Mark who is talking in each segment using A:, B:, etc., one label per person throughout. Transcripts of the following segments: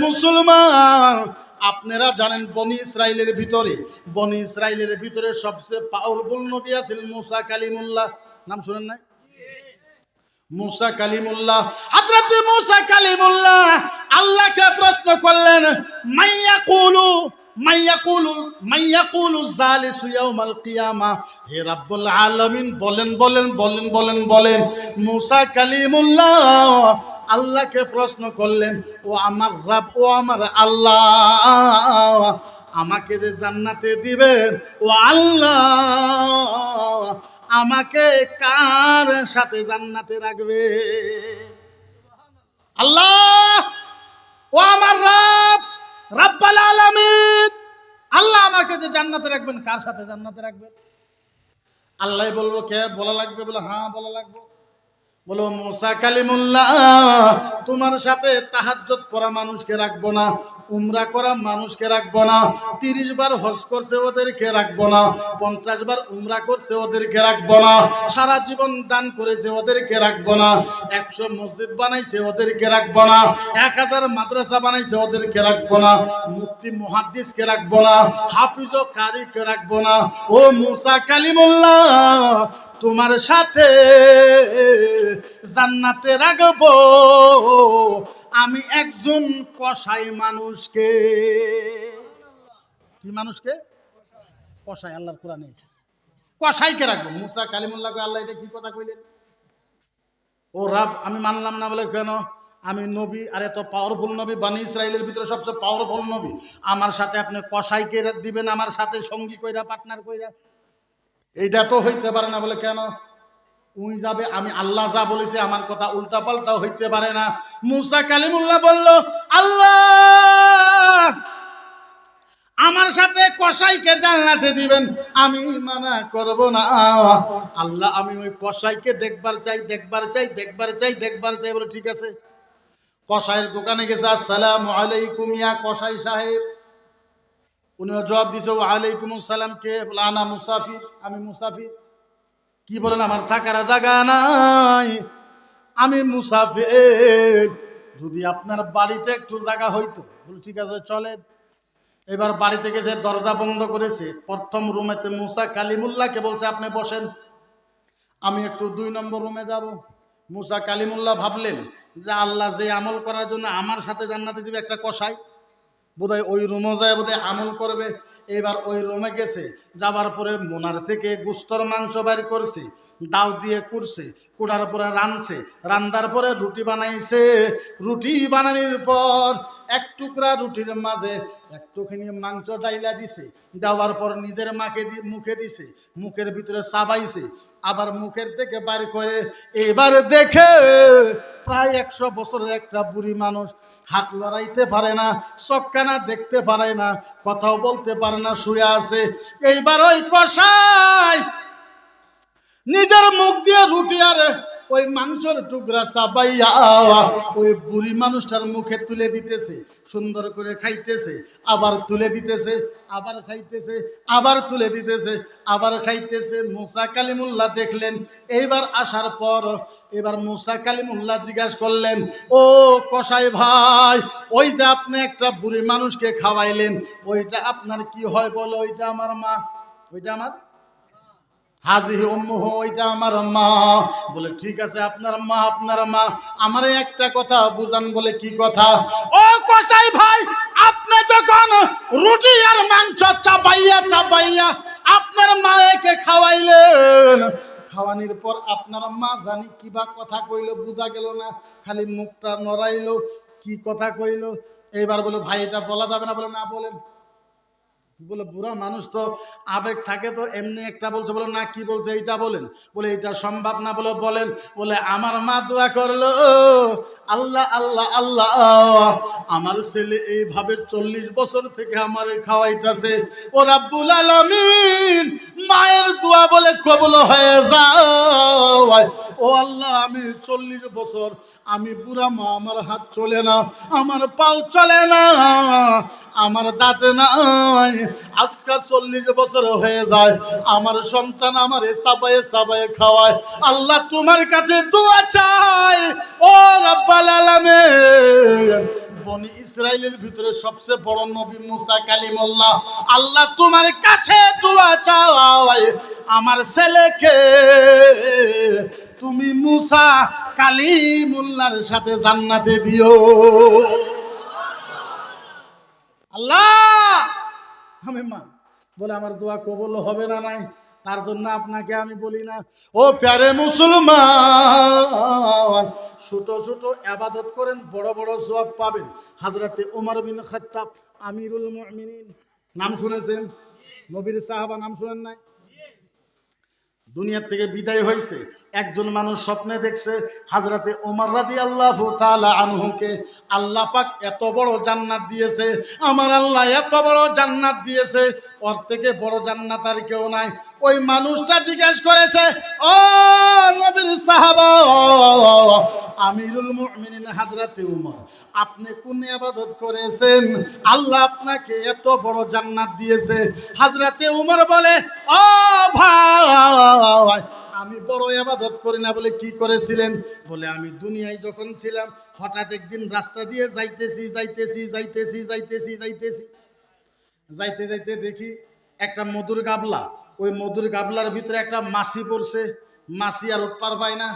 A: মুসলমান, আপনারা জানেন বনি ইসরাইলের ভিতরে সবচেয়ে পাওয়ারফুল নবী আছেন মুসা কালিমুল্লাহ। নাম শুনেন নাই? মুসা কালিমুল্লাহ। হযরত মুসা কালিমুল্লাহ আল্লাহকে প্রশ্ন করলেন, মাইয়াকুলু জালিসু ইয়াউমাল কিয়ামা। হে রাব্বুল আলামিন, বলেন। মুসা কালিমুল্লাহ আল্লাহকে প্রশ্ন করলেন, ও আমার রব, ও আমার আল্লাহ, আমাকে যে জান্নাতে দিবেন, ও আল্লাহ, আমাকে কার সাথে জান্নাতে রাখবে? আল্লাহ, ও আমার রব, রব্বুল আলামিন, আল্লাহ আমাকে যে জান্নাতে রাখবেন, কার সাথে জান্নাতে রাখবেন? আল্লাহ বলবো, কে বলা লাগবে? বলে হ্যাঁ বলা লাগবে। বলো, মুসা কালিমুল্লাহ, তোমার সাথে তাহাজ্জুদ পড়া মানুষকে রাখবো না, উমরা করা মানুষকে রাখবো না, 30 বার হজ করছে ওদেরকে রাখবো না, 50 বার উমরা করছে ওদেরকে রাখবো না, সারা জীবন দান করেছে ওদেরকে রাখবো না, 100 মসজিদ বানাইছে ওদেরকে রাখবো না, 1000 মাদ্রাসা বানাইছে ওদেরকে রাখবো না, মুফতি মুহাদ্দিসকে রাখবো না, হাফিজ ও কারিকে রাখবো না। ও মুসা কালিমুল্লাহ, তোমার সাথে জান্নাতে রাখবো আমি একজন কসাই মানুষকে। কি মানুষকে? কসাই। আল্লাহর কোরআনে কসাইকে রাখবো। মুসা কালিমুল্লাহকে আল্লাহ এটা কি কথা কইলেন? ও রব, আমি মানলাম না। বলে কেন? আমি নবী, আর এত পাওয়ারফুল নবী, বনি ইসরাইলের ভিতরে সবচেয়ে পাওয়ারফুল নবী, আমার সাথে আপনি কসাইকে দিবেন, আমার সাথে সঙ্গী কইরা, পার্টনার কইরা? এইটা তো হইতে পারে না। বলে কেন? উই যাবে, আমি আল্লাহ যা বলেছি আমার কথা উল্টা পাল্টাও হইতে পারে না। মুসা কালিমুল্লাহ বলল, আল্লাহ আমার সাথে কসাইকে জান্নাতে দিবেন, আমি মানা করব না। আল্লাহ, আমি ওই কসাইকে দেখবার চাই। বলে ঠিক আছে। কসাইয়ের দোকানে গেছে, আসসালামু আলাইকুম ইয়া কসাই সাহেব। উনিও জবাব দিছে, ওয়ালাইকুম আসসালাম। কে? বলে আনা মুসাফির, আমি মুসাফির। কি বলেন? আমার থাকার জায়গা নাই, আমি মুসাফির। যদি আপনার বাড়িতে একটু জায়গা হইতো। বলে ঠিক আছে, চলেন। এবার বাড়িতে গেছে, দরজা বন্ধ করেছে। প্রথম রুমেতে মুসা কালিমুল্লাহকে বলছে, আপনি বসেন, আমি একটু 2 নম্বর রুমে যাব। মুসা কালিমুল্লাহ ভাবলেন যে আল্লাহ যে আমল করার জন্য আমার সাথে জান্নাতে দিবে একটা কসাই, বোধহয় ওই রুমে যায় বোধহয় আমল করবে। এবার ওই রুমে গেছে, যাবার পরে মোনার থেকে গুস্তর মাংস বের করছে, দাও দিয়ে কুড়ছে, কুড়ার পরে রাঁধছে, রান্দার পরে রুটি বানাইছে। রুটি বানানোর পর এক টুকরা রুটির মাঝে একটুখানি মাংস ডাইলা দিছে, দেওয়ার পর নিজের মুখে দিছে, মুখের ভিতরে চাবাইছে, আবার মুখের থেকে বাইর করে। এবার দেখে প্রায় 100 বছরের একটা বুড়ি মানুষ, হাত লড়াইতে পারে না, চক্কানা দেখতে পারে না, কথাও বলতে পারে না, শুয়ে আছে। এইবার ওই কসাই নিজের মুখ দিয়ে রুটি আর ওই মাংসের টুকরা চাবাইয়া ওই বুড়ি মানুষটার মুখে তুলে দিতেছে, সুন্দর করে খাইতেছে, আবার তুলে দিতেছে, আবার খাইতেছে, আবার তুলে দিতেছে, আবার খাইতেছে। মুসা কালিমুল্লাহ দেখলেন। এইবার আসার পর এবার মুসা কালিমুল্লাহ জিজ্ঞাসা করলেন, ও কসাই ভাই, ওই যে আপনি একটা বুড়ি মানুষকে খাওয়াইলেন, ওইটা আপনার কি হয়? বলো, ওইটা আমার মা। ওইটা আমার হাজিহি উম্মুহু, ওইটা আমার মা। বলে ঠিক আছে, আপনার মা, আমারে একটা কথা বুঝান। বলে কি কথা? ও কসাই ভাই, আপনি যখন রুটি আর মাংস চাবাইয়া আপনার মায়েকে খাওয়াইলেন, খাওয়ানোর পর আপনার মা জানি কিবা কথা কইলো, বুঝা গেল না, খালি মুখটা নড়াইলো, কি কথা কইলো। এইবার বলে ভাই এটা বলা যাবে না। বলে না, বলেন। বলে বুড়া মানুষ তো আবেগ থাকে, তো এমনি একটা বলছে। বলে না, কি বলছে এইটা বলেন। বলে এটা সম্ভব না। বলে বলেন। বলে আমার মা দোয়া করলো, আল্লাহ আল্লাহ আল্লাহ, আমার ছেলে এইভাবে 40 বছর থেকে আমারে খাওয়াইতেছে, ও রাব্বুল আলামিন মায়ের দোয়া বলে কবুল হয়ে যায়। ও আল্লাহ, আমি 40 বছর, আমি বুড়া মা, আমার হাত চলে না, আমার পাও চলে না, আমার দাঁত নাই, আজকে 40 বছর হয়ে যায়, আমার সন্তান আমারে চাবায়ে খাওয়ায়। আল্লাহ তোমার কাছে দোয়া চাই, ও রাব্বুল আলামিন বনি ইসরাইলের ভিতরে সবচেয়ে বড় নবী মুসা কালিমুল্লাহ, আল্লাহ তোমার কাছে দোয়া চাই আমার ছেলেকে তুমি মুসা কালিমুল্লাহর সাথে জান্নাতে দিও। আল্লাহ আমি মা বলে আমার দোয়া কবুল হবে না নাই, তার জন্য আপনাকে আমি বলি না ও প্যারে মুসলমান, ছোট ছোট ইবাদত করেন, বড় বড় সওয়াব পাবেন। হযরতে ওমর বিন খাত্তাব আমিরুল মুমিনিন নাম শুনেছেন? নবীর সাহাবা নাম শুনেন নাই? দুনিয়ার থেকে বিদায় হয়েছে, একজন মানুষ স্বপ্নে দেখছে হযরতে ওমর রাদিয়াল্লাহু তাআলা আনহুকে আল্লাহ পাক এত বড় জান্নাত দিয়েছে, আমার আল্লাহ এত বড় জান্নাত দিয়েছে, ওর থেকে বড় জান্নাত আর কেউ নাই। ওই মানুষটা জিজ্ঞেস করেছে, ও নবীর সাহাবা আমিরুল মুমিনিন হযরতে ওমর, আপনি কোন ইবাদত করেছেন আল্লাহ আপনাকে এত বড় জান্নাত দিয়েছে? হযরতে ওমর বলে, ও ভাই আমি বড় ইবাদত করি না। বলে কি করেছিলেন? বলে আমি দুনিয়ায় যখন ছিলাম হঠাৎ একদিন রাস্তা দিয়ে যাইতে যাইতে দেখি একটা মধুর গাবলা, ওই মধুর গাবলার ভিতরে একটা মাছি পড়ছে, মাছি আর উঠপার পায় না।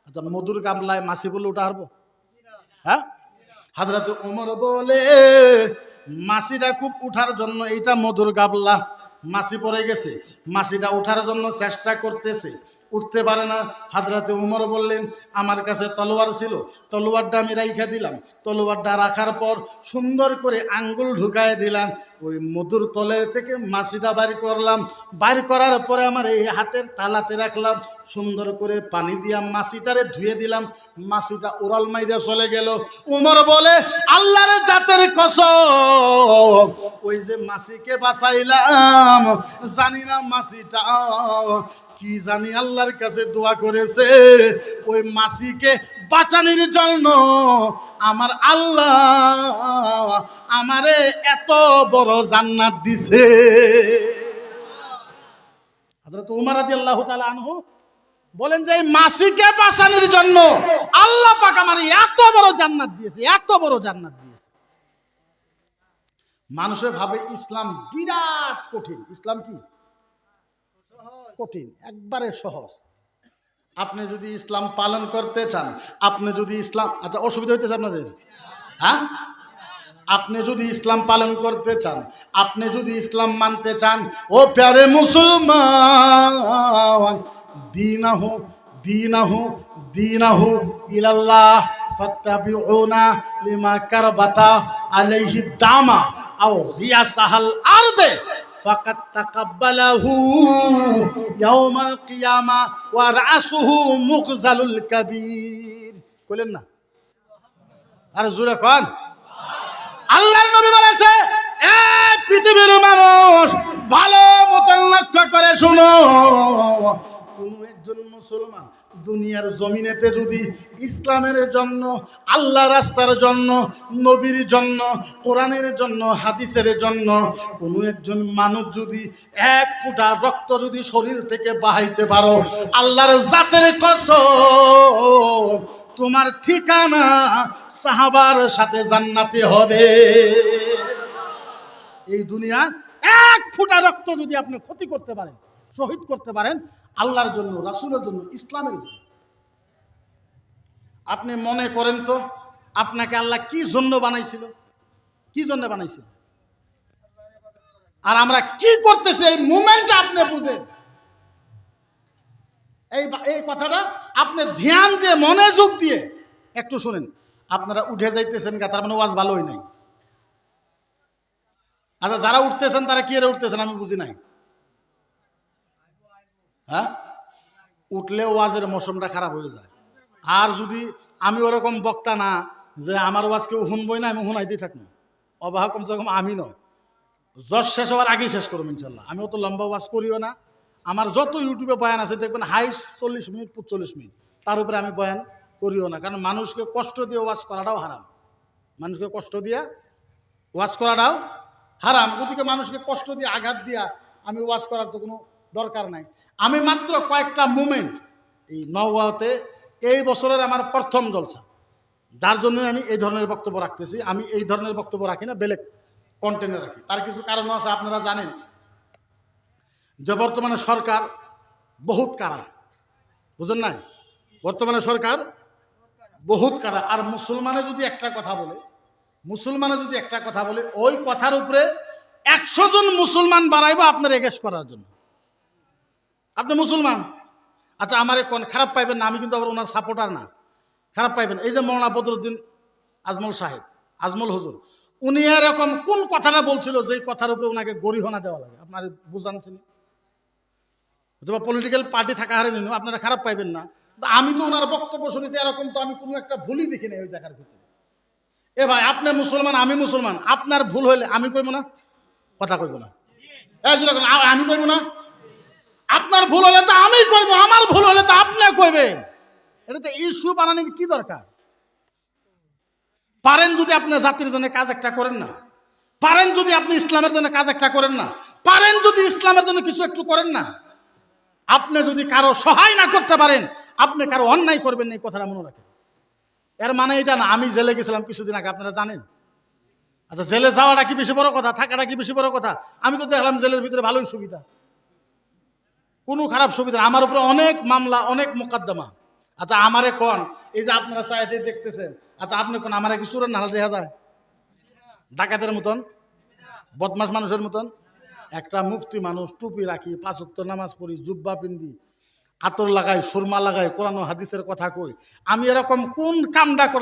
A: আচ্ছা মধুর গাবলায় মাছি বলে উঠা হারবো? হ্যাঁ, হযরত ওমর বলে মাছিটা খুব উঠার জন্য, এইটা মধুর গাবলা, মাছি পড়ে গেছে, মাছিটা উঠার জন্য চেষ্টা করতেছে, উঠতে পারে না। হযরতে ওমর বললেন আমার কাছে তলোয়ার ছিল, তলোয়ারটা আমি রাইখা দিলাম, তলোয়ারটা রাখার পর সুন্দর করে আঙ্গুল ঢুকায় দিলাম, ওই মধুর তলের থেকে মাছিটা বাইর করলাম, বাইর করার পরে আমার এই হাতের তালাতে রাখলাম, সুন্দর করে পানি দিয়া মাছিটারে ধুয়ে দিলাম, মাছিটা উড়াল মাইরা চলে গেল। ওমর বলে আল্লাহর জাতের কসম, ওই যে মাছিকে বাঁচাইলাম, জানি না মাছিটা কি জানি আল্লাহর কাছে দোয়া করেছে, ওই মাছিকে বাঁচানোর জন্য আমার আল্লাহ আমারে এত বড় জান্নাত দিছে। হযরত ওমর রাদিয়াল্লাহু তাআলা আনহু বলেন যে এই মাছিকে বাঁচানোর জন্য আল্লাহ পাক আমারে এত বড় জান্নাত দিয়েছে, এত বড় জান্নাত দিয়েছে। মানুষে ভাবে ইসলাম বিরাট কঠিন, ইসলাম কি কঠিন? একবারে সহজ। আপনি যদি ইসলাম পালন করতে চান, আপনি যদি ইসলাম, আচ্ছা অসুবিধা হইতেছে আপনাদের? হ্যাঁ, আপনি যদি ইসলাম পালন করতে চান, আপনি যদি ইসলাম মানতে চান, ও প্যারে মুসলমান, দীনাহু দীনাহু দীনাহু ইলাল্লাহ ফাত্তাবিউনা লিমা কারবাতা আলাইহি দামা আও রিয়াসাহাল আরদে ফাকাত তাকাব্বালাহু ইয়াউমাল কিয়ামা ওয়া রাসুহু মুখজালুল কাবীর। কইলেন না? আর জোরে কোন। আল্লাহর নবী বলেছে, এ পৃথিবীর মানুষ ভালো মতন লক্ষ্য করে শুনো, কোন একজন মুসলমান দুনিয়ার জমিনেতে যদি ইসলামের জন্য, আল্লাহ রাস্তার জন্য, নবীর জন্য, কোরআনের জন্য, হাদিসের জন্য কোনো একজন মানুষ যদি এক ফোঁটা রক্ত যদি শরীর থেকে বাহাইতে পারো, আল্লাহর জাতের কসম তোমার ঠিকানা সাহাবার সাথে জান্নাতে হবে। এই দুনিয়া এক ফোঁটা রক্ত যদি আপনি ক্ষতি করতে পারেন, শহীদ করতে পারেন আল্লাহর জন্য, রাসূলের জন্য, ইসলামের জন্য, আপনি মনে করেন তো আপনাকে আল্লাহ কি জন্য বানাইছিল? কি জন্য বানাইছিল? আর আমরা কি করতেছি এই মুমেন্টে আপনি বুঝেন। এই কথাটা আপনি ধ্যান দিয়ে মনোযোগ দিয়ে একটু শুনেন। আপনারা উঠে যাইতেছেন, তার মানে ওয়াজ ভালোই নাই। আচ্ছা যারা উঠতেছেন তারা কি এর উঠতেছেন আমি বুঝি নাই। হ্যাঁ, উঠলে ওয়াজের মৌসুমটা খারাপ হয়ে যায়। আর যদি আমি ওরকম বক্তা না যে আমার ওয়াজ কেউ শুনবই না, আমি শুনাইতেই থাকবো, অবাহ কমসে কম আমি নয়, জজ শেষ হওয়ার আগেই শেষ করবো ইনশাল্লাহ। আমি অত লম্বা ওয়াজ করিও না, আমার যত ইউটিউবে বয়ান আছে দেখবেন হাইস 40 মিনিট 45 মিনিট, তার উপরে আমি বয়ান করিও না। কারণ মানুষকে কষ্ট দিয়ে ওয়াজ করাটাও হারাম, মানুষকে কষ্ট দিয়ে ওয়াজ করাটাও হারাম। গতিকে মানুষকে কষ্ট দিয়ে আঘাত দিয়া আমি ওয়াজ করার তো কোনো দরকার নাই। আমি মাত্র কয়েকটা মুমেন্ট এই নওয়াতে, এই বছরের আমার প্রথম জলসা, যার জন্য আমি এই ধরনের বক্তব্য রাখতেছি। আমি এই ধরনের বক্তব্য রাখি না, বেলেগ কন্টেন্টে রাখি। তার কিছু কারণ আছে, আপনারা জানেন যে বর্তমানে সরকার বহুত কারা, বুঝেন নাই? বর্তমানে সরকার বহুত কারা। আর মুসলমানে যদি একটা কথা বলে ওই কথার উপরে 100 জন মুসলমান বাড়াইবো আপনার এগেস্ট করার জন্য। আপনি মুসলমান, আচ্ছা আমার কোন খারাপ পাইবেন না, আমি কিন্তু আবার ওনার সাপোর্টার না, খারাপ পাইবেন। এই যে মৌলানা বদরুদ্দিন আজমল হুজুর, উনি এরকম কোন কথাটা বলছিল যে কথার উপরে ওনাকে গরিহনা দেওয়া লাগে? আপনার বুঝানছেন, পলিটিক্যাল পার্টি থাকা হারে নিন, আপনারা খারাপ পাইবেন না। আমি তো ওনার বক্তব্য শুনেছি, এরকম তো আমি কোনো একটা ভুলই দেখি না ওই জায়গার ভিতরে। এ ভাই, আপনি মুসলমান, আমি মুসলমান, আপনার ভুল হইলে আমি কইব না? কথা কইব না? আমি কইব না? আপনার ভুল হলে তো আমি কইব, আমার ভুল হলে তো আপনি কইবেন। এটা তো ইস্যু বানানোর কি দরকার? পারেন যদি আপনি জাতির জন্য কাজ একটা করেন না, পারেন যদি আপনি ইসলামের জন্য কাজ একটা করেন না, পারেন যদি ইসলামের জন্য কিছু একটু করেন না, আপনি যদি কারো সহায় না করতে পারেন, আপনি কারো অন্যায় করবেন না, এই কথাটা মনে রাখেন। এর মানে এটা না আমি জেলে গেছিলাম কিছুদিন আগে, আপনারা জানেন। আচ্ছা, জেলে যাওয়াটা কি বেশি বড় কথা? থাকাটা কি বেশি বড় কথা? আমি তো দেখলাম জেলের ভিতরে ভালোই সুবিধা, কোনো খারাপ সুবিধা। আমার উপরে অনেক মামলা, অনেক মোকদ্দমা। আচ্ছা আমারে কোন, এই যে আপনারা চাইতে দেখতেছেন, আচ্ছা আপনি কোন আমারে কি চোরের নাহাল দেখা যায়? ডাকাতের মতন, বদমাস মানুষের মতন? একটা মুফতি মানুষ, টুপি রাখি, 5 ওয়াক্ত নামাজ পড়ি, জুব্বা পিন্দি, আতর লাগাই, সুরমা লাগাই, কোরআন ও হাদিসের কথা কই, আমি এরকম কোন কামটা